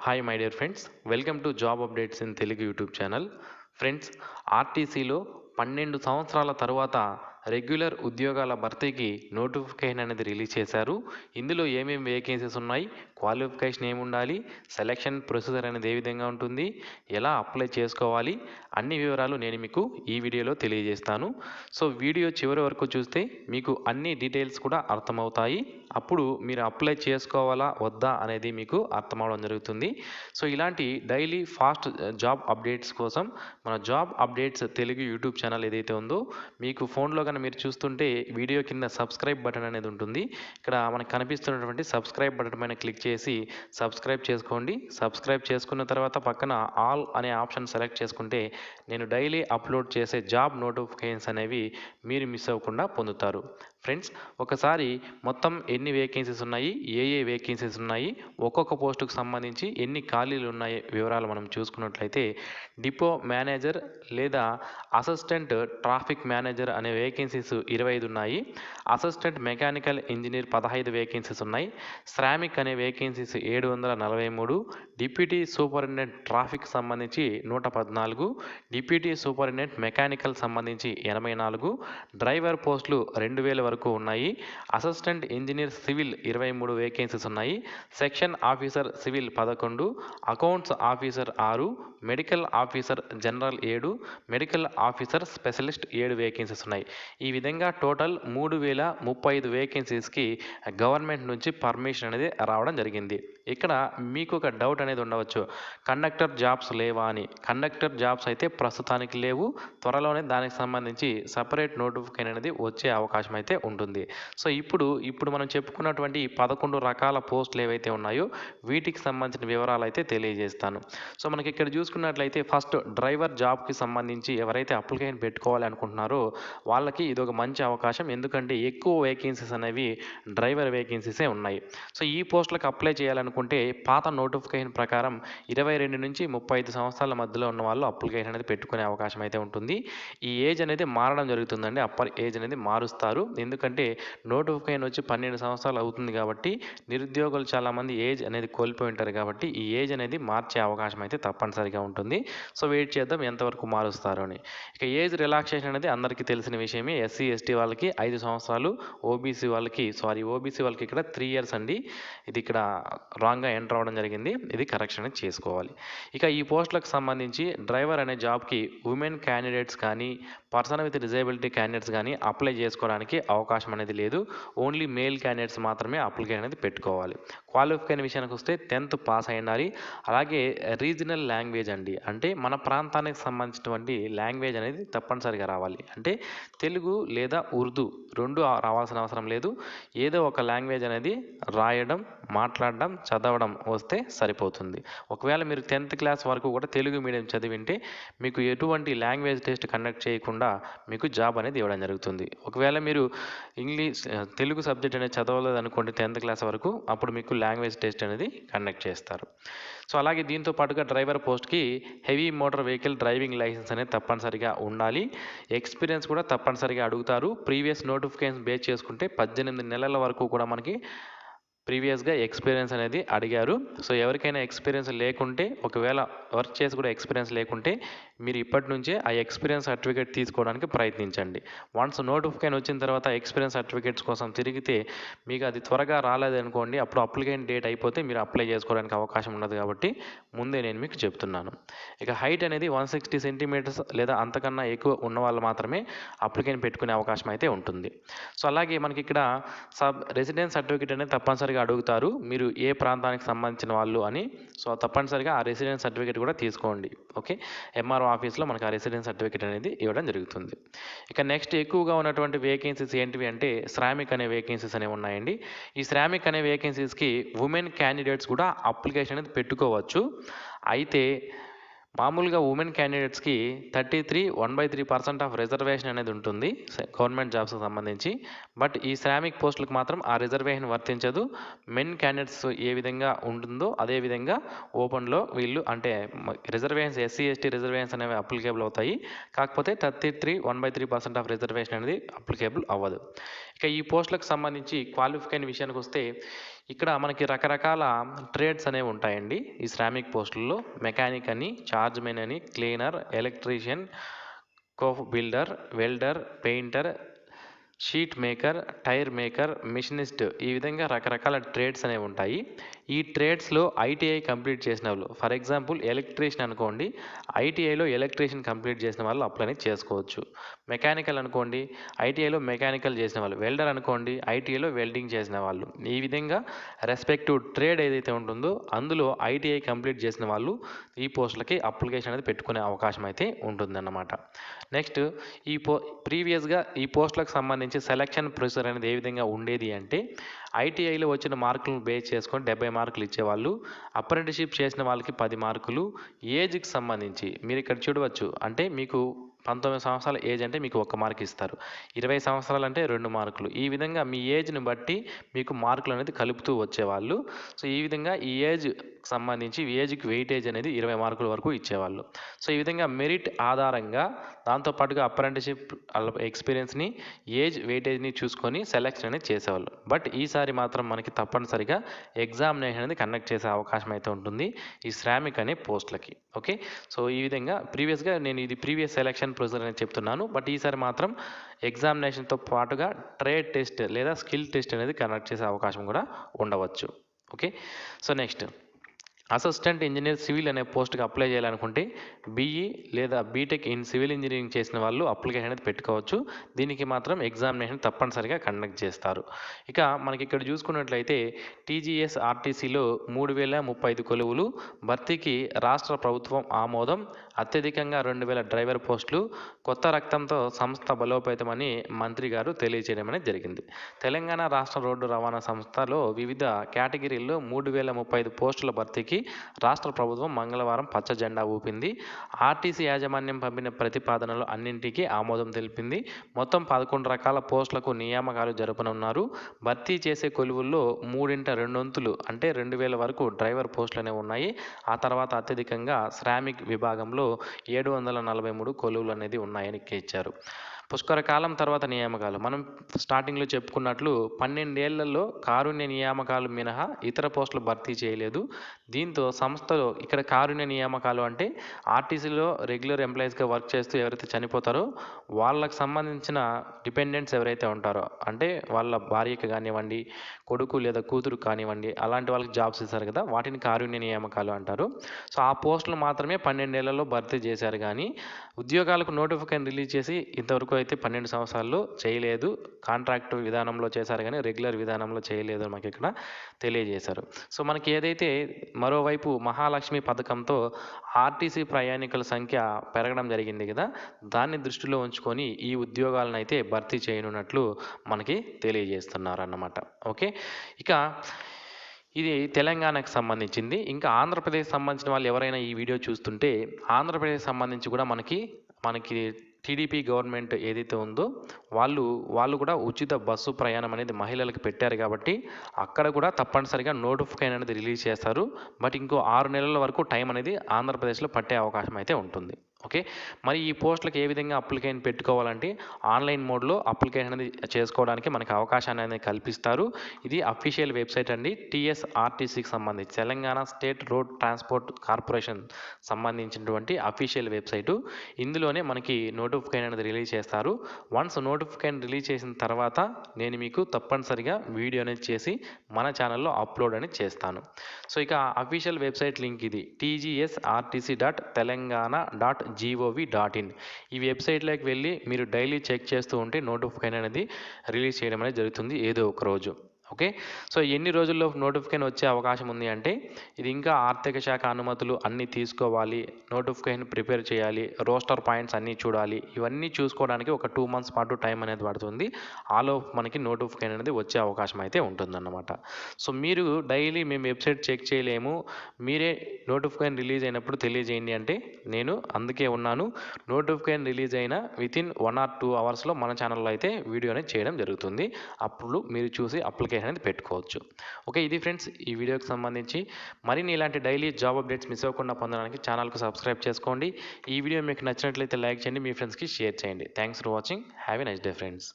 Hi my dear friends, welcome to job updates in Telugu YouTube channel. Friends, ఆర్టీసీలో 12 సంవత్సరాల తరువాత regular ఉద్యోగాల భర్తీకి నోటిఫికేషన్ అనేది రిలీజ్ చేశారు. ఇందులో ఏమేమి వేకెన్సీస్ ఉన్నాయి, క్వాలిఫికేషన్ ఏముండాలి, సెలక్షన్ ప్రొసీజర్ అనేది ఏ విధంగా ఉంటుంది, ఎలా అప్లై చేసుకోవాలి, అన్ని వివరాలు నేను మీకు ఈ వీడియోలో తెలియజేస్తాను. సో వీడియో చివరి వరకు చూస్తే మీకు అన్ని డీటెయిల్స్ కూడా అర్థమవుతాయి. అప్పుడు మీరు అప్లై చేసుకోవాలా వద్దా అనేది మీకు అర్థమవడం జరుగుతుంది. సో ఇలాంటి డైలీ ఫాస్ట్ జాబ్ అప్డేట్స్ కోసం మన job updates Telugu YouTube channel ఏదైతే ఉందో, మీకు ఫోన్లో కనుక మీరు చూస్తుంటే వీడియో కింద సబ్స్క్రైబ్ బటన్ అనేది ఉంటుంది. ఇక్కడ మనకు కనిపిస్తున్నటువంటి సబ్స్క్రైబ్ బటన్ పైన క్లిక్ చేసి సబ్స్క్రైబ్ చేసుకోండి. సబ్స్క్రైబ్ చేసుకున్న తర్వాత పక్కన ఆల్ అనే ఆప్షన్ సెలెక్ట్ చేసుకుంటే నేను డైలీ అప్లోడ్ చేసే జాబ్ నోటిఫికేషన్స్ అనేవి మీరు మిస్ అవ్వకుండా పొందుతారు. ఫ్రెండ్స్, ఒకసారి మొత్తం ఎన్ని వేకెన్సీస్ ఉన్నాయి, ఏ వేకెన్సీస్ ఉన్నాయి, ఒక్కొక్క పోస్టుకు సంబంధించి ఎన్ని ఖాళీలు ఉన్నాయి వివరాలు మనం చూసుకున్నట్లయితే, డిపో మేనేజర్ లేదా అసిస్టెంట్ ట్రాఫిక్ మేనేజర్ అనే వేకెన్సీస్ 25 ఉన్నాయి. అసిస్టెంట్ మెకానికల్ ఇంజనీర్ 15 వేకెన్సీస్ ఉన్నాయి. శ్రామిక్ అనే వేకెన్సీస్ 743, డిప్యూటీ సూపరింటెండెంట్ ట్రాఫిక్ సంబంధించి 114, డిప్యూటీ సూపరింటెండెంట్ మెకానికల్ సంబంధించి 84, డ్రైవర్ పోస్టులు 2000 వరకు ఉన్నాయి. అసిస్టెంట్ ఇంజనీర్ సివిల్ 23 వేకెన్సీస్ ఉన్నాయి. Section officer civil 11, accounts officer 6, medical officer general 7, medical officer specialist 7 vacancies ఉన్నాయి. ఈ విధంగా టోటల్ 3035 వేకెన్సీస్కి గవర్నమెంట్ నుంచి పర్మిషన్ అనేది రావడం జరిగింది. ఇక్కడ మీకు ఒక డౌట్ అనేది ఉండవచ్చు, కండక్టర్ జాబ్స్ లేవా అని. కండక్టర్ జాబ్స్ అయితే ప్రస్తుతానికి లేవు. త్వరలోనే దానికి సంబంధించి సపరేట్ నోటిఫికేషన్ అనేది వచ్చే అవకాశం అయితే ఉంటుంది. సో ఇప్పుడు మనం చెప్పుకున్నటువంటి 11 రకాల పోస్టులు ఏవైతే ఉన్నాయో వీటికి సంబంధించిన వివరాలు అయితే తెలియజేస్తాను. సో మనకి ఇక్కడ చూసుకున్నట్లయితే ఫస్ట్ డ్రైవర్ జాబ్కి సంబంధించి ఎవరైతే అప్లికేషన్ పెట్టుకోవాలి అనుకుంటున్నారో వాళ్ళకి ఇది ఒక మంచి అవకాశం. ఎందుకంటే ఎక్కువ వేకెన్సీస్ అనేవి డ్రైవర్ వేకెన్సీసే ఉన్నాయి. సో ఈ పోస్టులకు అప్లై చేయాలనుకుంటే పాత నోటిఫికేషన్ ప్రకారం 22 నుంచి 35 సంవత్సరాల మధ్యలో ఉన్న వాళ్ళు అప్లికేషన్ అనేది పెట్టుకునే అవకాశం అయితే ఉంటుంది. ఈ ఏజ్ అనేది మారడం జరుగుతుందండి. అప్పర్ ఏజ్ అనేది మారుస్తారు. ఎందుకంటే నోటిఫికేషన్ వచ్చి 12 సంవత్సరాలు అవుతుంది కాబట్టి నిరుద్యోగులు చాలామంది ఏజ్ అనేది కోల్పోయి ఉంటారు కాబట్టి ఈ ఏజ్ అనేది మార్చే అవకాశం అయితే తప్పనిసరిగా ఉంటుంది. సో వెయిట్ చేద్దాం ఎంతవరకు మారుస్తారు అని. ఇక ఏజ్ రిలాక్సేషన్ అనేది అందరికీ తెలిసిన విషయమే. ఎస్సీ ఎస్టీ వాళ్ళకి 5 సంవత్సరాలు, ఓబీసీ వాళ్ళకి ఇక్కడ 3 ఇయర్స్ అండి. ఇది ఇక్కడ రాంగ్గా ఎంటర్ అవ్వడం జరిగింది. ఇది కరెక్షన్ అనేది చేసుకోవాలి. ఇక ఈ పోస్టులకు సంబంధించి డ్రైవర్ అనే జాబ్కి ఉమెన్ క్యాండిడేట్స్ కానీ పర్సన్ విత్ డిజేబిలిటీ క్యాండిడేట్స్ కానీ అప్లై చేసుకోవడానికి అవకాశం అనేది లేదు. ఓన్లీ మేల్ క్యాండిడేట్స్ మాత్రమే అప్లికేషన్ అనేది పెట్టుకోవాలి. క్వాలిఫికేషన్ విషయానికి వస్తే 10th పాస్ అయి ఉండాలి. అలాగే రీజనల్ లాంగ్వేజ్ అండి, అంటే మన ప్రాంతానికి సంబంధించినటువంటి లాంగ్వేజ్ అనేది తప్పనిసరిగా రావాలి. అంటే తెలుగు లేదా ఉర్దూ రెండు రావాల్సిన అవసరం లేదు. ఏదో ఒక లాంగ్వేజ్ అనేది రాయడం, మాట్లాడడం, చదవడం వస్తే సరిపోతుంది. ఒకవేళ మీరు 10th క్లాస్ వరకు కూడా తెలుగు మీడియం చదివింటే మీకు ఎటువంటి లాంగ్వేజ్ టెస్ట్ కండక్ట్ చేయకుండా మీకు జాబ్ అనేది ఇవ్వడం జరుగుతుంది. ఒకవేళ మీరు తెలుగు సబ్జెక్ట్ అనేది చదవలేదు అనుకోండి 10th క్లాస్ వరకు, అప్పుడు మీకు లాంగ్వేజ్ టెస్ట్ అనేది కండక్ట్ చేస్తారు. సో అలాగే దీంతో పాటుగా డ్రైవర్ పోస్ట్కి heavy motor vehicle driving licence అనేది తప్పనిసరిగా ఉండాలి. ఎక్స్పీరియన్స్ కూడా తప్పనిసరిగా అడుగుతారు. ప్రీవియస్ నోటిఫికేషన్ బేస్ చేసుకుంటే 18 నెలల వరకు కూడా మనకి ప్రీవియస్గా ఎక్స్పీరియన్స్ అనేది అడిగారు. సో ఎవరికైనా ఎక్స్పీరియన్స్ లేకుంటే, ఒకవేళ వర్క్ చేసి కూడా ఎక్స్పీరియన్స్ లేకుంటే మీరు ఇప్పటి నుంచే ఆ ఎక్స్పీరియన్స్ సర్టిఫికేట్ తీసుకోవడానికి ప్రయత్నించండి. వన్స్ నోటిఫికేషన్ వచ్చిన తర్వాత ఎక్స్పీరియన్స్ సర్టిఫికేట్స్ కోసం తిరిగితే మీకు అది త్వరగా రాలేదనుకోండి, అప్పుడు అప్లికేషన్ డేట్ అయిపోతే మీరు అప్లై చేసుకోవడానికి అవకాశం ఉండదు. కాబట్టి ముందే నేను మీకు చెప్తున్నాను. ఇక హైట్ అనేది 160 సెంటీమీటర్స్ లేదా అంతకన్నా ఎక్కువ ఉన్న వాళ్ళు మాత్రమే అప్లికేషన్ పెట్టుకునే అవకాశం అయితే ఉంటుంది. సో అలాగే మనకి ఇక్కడ రెసిడెన్స్ సర్టిఫికేట్ అనేది తప్పనిసరిగా అడుగుతారు, మీరు ఏ ప్రాంతానికి సంబంధించిన వాళ్ళు అని. సో తప్పనిసరిగా ఆ రెసిడెన్స్ సర్టిఫికేట్ కూడా తీసుకోండి. ఓకే, ఎంఆర్ఓ ఆఫీస్లో మనకు ఆ రెసిడెన్స్ సర్టిఫికేట్ అనేది ఇవ్వడం జరుగుతుంది. ఇక నెక్స్ట్ ఎక్కువగా ఉన్నటువంటి వేకెన్సీస్ ఏంటివి అంటే శ్రామిక్ అనే వేకెన్సీస్ అనేవి ఉన్నాయండి. ఈ శ్రామిక్ అనే వేకెన్సీస్కి ఉమెన్ క్యాండిడేట్స్ కూడా అప్లికేషన్ అనేది పెట్టుకోవచ్చు. అయితే మామూలుగా ఉమెన్ క్యాండిడేట్స్కి 1/3% ఆఫ్ రిజర్వేషన్ అనేది ఉంటుంది గవర్నమెంట్ జాబ్స్కి సంబంధించి. బట్ ఈ శ్రామిక్ పోస్టులకు మాత్రం ఆ రిజర్వేషన్ వర్తించదు. మెన్ క్యాండిడేట్స్ ఏ విధంగా ఉంటుందో అదే విధంగా ఓపెన్లో వీళ్ళు అంటే రిజర్వేషన్స్ ఎస్సీ ఎస్టీ రిజర్వేషన్స్ అనేవి అప్లికేబుల్ అవుతాయి. కాకపోతే 1/3% ఆఫ్ రిజర్వేషన్ అనేది అప్లికేబుల్ అవ్వదు. ఇక ఈ పోస్టులకు సంబంధించి క్వాలిఫికేషన్ విషయానికి వస్తే ఇక్కడ మనకి రకరకాల ట్రేడ్స్ అనేవి ఉంటాయండి ఈ శ్రామిక్ పోస్టుల్లో. మెకానిక్ అని, చార్జ్ మెన్ అని, క్లీనర్, ఎలక్ట్రీషియన్, కోఫ్ builder, welder, painter, sheet maker, tyre maker, machinist, ఈ విధంగా రకరకాల ట్రేడ్స్ అనేవి ఉంటాయి. ఈ ట్రేడ్స్లో ఐటీఐ కంప్లీట్ చేసిన వాళ్ళు, ఫర్ ఎగ్జాంపుల్ ఎలక్ట్రీషియన్ అనుకోండి, ఐటీఐలో ఎలక్ట్రీషియన్ కంప్లీట్ చేసిన వాళ్ళు అప్లై చేసుకోవచ్చు. మెకానికల్ అనుకోండి, ఐటీఐలో మెకానికల్ చేసిన వాళ్ళు. వెల్డర్ అనుకోండి, ఐటీఐలో వెల్డింగ్ చేసిన వాళ్ళు. ఈ విధంగా రెస్పెక్టివ్ ట్రేడ్ ఏదైతే ఉంటుందో అందులో ఐటీఐ కంప్లీట్ చేసిన వాళ్ళు ఈ పోస్టులకి అప్లికేషన్ అనేది పెట్టుకునే అవకాశం అయితే ఉంటుందన్నమాట. నెక్స్ట్ ప్రీవియస్గా ఈ పోస్టులకు సంబంధించి సెలక్షన్ ప్రొసీజర్ అనేది ఏ విధంగా ఉండేది అంటే, ఐటీఐలో వచ్చిన మార్కులను బేస్ చేసుకొని 70 మార్కులు ఇచ్చేవాళ్ళు. అప్రెంటిస్షిప్ చేసిన వాళ్ళకి 10 మార్కులు. ఏజ్కి సంబంధించి మీరు ఇక్కడ చూడవచ్చు, అంటే మీకు 19 సంవత్సరాల ఏజ్ అంటే మీకు 1 మార్క్ ఇస్తారు. 20 సంవత్సరాలు అంటే 2 మార్కులు. ఈ విధంగా మీ ఏజ్ని బట్టి మీకు మార్కులు అనేది కలుపుతూ వచ్చేవాళ్ళు. సో ఈ విధంగా ఈ ఏజ్ సంబంధించి ఏజ్కి వెయిటేజ్ అనేది 20 మార్కుల వరకు ఇచ్చేవాళ్ళు. సో ఈ విధంగా మెరిట్ ఆధారంగా దాంతోపాటుగా అప్రెంటిస్షిప్ ఎక్స్పీరియన్స్ని, ఏజ్ వెయిటేజ్ని చూసుకొని సెలెక్షన్ అనేది చేసేవాళ్ళు. బట్ ఈసారి మాత్రం మనకి తప్పనిసరిగా ఎగ్జామినేషన్ అనేది కండక్ట్ చేసే అవకాశం అయితే ఉంటుంది ఈ శ్రామిక్ అనే పోస్టులకి. ఓకే, సో ఈ విధంగా ప్రీవియస్గా నేను ఇది ప్రీవియస్ సెలెక్షన్ ప్రొసీజర్ అని చెప్తున్నాను. బట్ ఈసారి మాత్రం ఎగ్జామినేషన్తో పాటుగా ట్రేడ్ టెస్ట్ లేదా స్కిల్ టెస్ట్ అనేది కండక్ట్ చేసే అవకాశం కూడా ఉండవచ్చు. Okay, so next assistant engineer civil అనే పోస్ట్కి అప్లై చేయాలనుకుంటే బీఈ లేదా బీటెక్ ఇన్ సివిల్ ఇంజనీరింగ్ చేసిన వాళ్ళు అప్లికేషన్ అనేది పెట్టుకోవచ్చు. దీనికి మాత్రం ఎగ్జామినేషన్ తప్పనిసరిగా కండక్ట్ చేస్తారు. ఇక మనకి ఇక్కడ చూసుకున్నట్లయితే టీజీఎస్ ఆర్టీసీలో 3035 కొలువులు భర్తీకి రాష్ట్ర ప్రభుత్వం ఆమోదం. అత్యధికంగా 2000 డ్రైవర్ పోస్టులు. కొత్త రక్తంతో సంస్థ బలోపేతమని మంత్రి గారు తెలియజేయడం అనేది జరిగింది. తెలంగాణ రాష్ట్ర రోడ్డు రవాణా సంస్థలో వివిధ కేటగిరీల్లో 3035 పోస్టుల భర్తీకి రాష్ట్ర ప్రభుత్వం మంగళవారం పచ్చ జెండా ఊపింది. ఆర్టీసీ యాజమాన్యం పంపిన ప్రతిపాదనలు అన్నింటికీ ఆమోదం తెలిపింది. మొత్తం 11 రకాల పోస్టులకు నియామకాలు జరపనున్నారు. భర్తీ చేసే కొలువుల్లో 3/2 అంటే 2000 వరకు డ్రైవర్ పోస్టులు అనేవి ఉన్నాయి. ఆ తర్వాత అత్యధికంగా శ్రామిక్ విభాగంలో 743 కొలువులు అనేది ఉన్నాయని ఇచ్చారు. పుష్కర కాలం తర్వాత నియామకాలు. మనం స్టార్టింగ్లో చెప్పుకున్నట్లు 12 ఏళ్లలో కారుణ్య నియామకాలు మినహా ఇతర పోస్టులు భర్తీ చేయలేదు. దీంతో సంస్థలో ఇక్కడ కారుణ్య నియామకాలు అంటే ఆర్టీసీలో రెగ్యులర్ ఎంప్లాయీస్గా వర్క్ చేస్తూ ఎవరైతే చనిపోతారో వాళ్ళకి సంబంధించిన డిపెండెంట్స్ ఎవరైతే ఉంటారో, అంటే వాళ్ళ భార్యకి కానివ్వండి, కొడుకు లేదా కూతురు కానివ్వండి, అలాంటి వాళ్ళకి జాబ్స్ ఇస్తారు కదా, వాటిని కారుణ్య నియామకాలు అంటారు. సో ఆ పోస్టులు మాత్రమే 12 ఏళ్లలో భర్తీ చేశారు. కానీ ఉద్యోగాలకు నోటిఫికేషన్ రిలీజ్ చేసి ఇంతవరకు అయితే 12 సంవత్సరాల్లో చేయలేదు. కాంట్రాక్ట్ విధానంలో చేశారు కానీ రెగ్యులర్ విధానంలో చేయలేదు అని మనకి ఇక్కడ తెలియజేశారు. సో మనకి ఏదైతే మరోవైపు మహాలక్ష్మి పథకంతో ఆర్టీసీ ప్రయాణికుల సంఖ్య పెరగడం జరిగింది కదా, దాన్ని దృష్టిలో ఉంచుకొని ఈ ఉద్యోగాలను అయితే భర్తీ చేయనున్నట్లు మనకి తెలియజేస్తున్నారు అన్నమాట. ఓకే, ఇక ఇది తెలంగాణకు సంబంధించింది. ఇంకా ఆంధ్రప్రదేశ్ సంబంధించిన వాళ్ళు ఎవరైనా ఈ వీడియో చూస్తుంటే ఆంధ్రప్రదేశ్ సంబంధించి కూడా మనకి టీడీపీ గవర్నమెంట్ ఏదైతే ఉందో వాళ్ళు కూడా ఉచిత బస్సు ప్రయాణం అనేది మహిళలకు పెట్టారు. కాబట్టి అక్కడ కూడా తప్పనిసరిగా నోటిఫికేషన్ అనేది రిలీజ్ చేస్తారు. బట్ ఇంకో 6 నెలల వరకు టైం అనేది ఆంధ్రప్రదేశ్లో పట్టే అవకాశం అయితే ఉంటుంది. ఓకే, మరి ఈ పోస్టులకు ఏ విధంగా అప్లికేషన్ పెట్టుకోవాలంటే ఆన్లైన్ మోడ్లో అప్లికేషన్ అనేది చేసుకోవడానికి మనకి అవకాశాన్ని అనేది కల్పిస్తారు. ఇది అఫీషియల్ వెబ్సైట్ అండి, టీఎస్ఆర్టీసీకి సంబంధించి Telangana state road transport corporation సంబంధించినటువంటి అఫీషియల్ వెబ్సైటు. ఇందులోనే మనకి నోటిఫికేషన్ అనేది రిలీజ్ చేస్తారు. వన్స్ నోటిఫికేషన్ రిలీజ్ చేసిన తర్వాత నేను మీకు తప్పనిసరిగా వీడియో అనేది చేసి మన ఛానల్లో అప్లోడ్ అనేది చేస్తాను. సో ఇక అఫీషియల్ వెబ్సైట్ లింక్ ఇది tgsrtc.telangana.gov.in. ఈ వెబ్సైట్లోకి వెళ్ళి మీరు డైలీ చెక్ చేస్తూ ఉంటే నోటిఫికేషన్ అనేది రిలీజ్ చేయడం అనేది జరుగుతుంది ఏదో ఒక రోజు. ఓకే, సో ఎన్ని రోజుల్లో నోటిఫికేషన్ వచ్చే అవకాశం ఉంది అంటే, ఇది ఇంకా ఆర్థిక శాఖ అనుమతులు అన్నీ తీసుకోవాలి, నోటిఫికేషన్ ప్రిపేర్ చేయాలి, రోస్టర్ పాయింట్స్ అన్నీ చూడాలి. ఇవన్నీ చూసుకోవడానికి ఒక 2 months పాటు టైం అనేది పడుతుంది. ఆలోపు మనకి నోటిఫికేషన్ అనేది వచ్చే అవకాశం అయితే ఉంటుందన్నమాట. సో మీరు డైలీ మేము వెబ్సైట్ చెక్ చేయలేము, మీరే నోటిఫికేషన్ రిలీజ్ అయినప్పుడు తెలియజేయండి అంటే నేను అందుకే ఉన్నాను. నోటిఫికేషన్ రిలీజ్ అయిన వితిన్ 1 or 2 అవర్స్లో మన ఛానల్లో అయితే వీడియో అనేది చేయడం జరుగుతుంది. అప్పుడు మీరు చూసి అప్లికేషన్ అనేది పెట్టుకోవచ్చు. ఓకే, ఇది ఫ్రెండ్స్ ఈ వీడియోకి సంబంధించి. మరిన్ని ఇలాంటి డైలీ జాబ్ అప్డేట్స్ మిస్ అవ్వకుండా పొందడానికి ఛానల్కు సబ్స్క్రైబ్ చేసుకోండి. ఈ వీడియో మీకు నచ్చినట్లయితే లైక్ చేయండి, మీ ఫ్రెండ్స్కి షేర్ చేయండి. Thanks for watching. Have a nice day friends.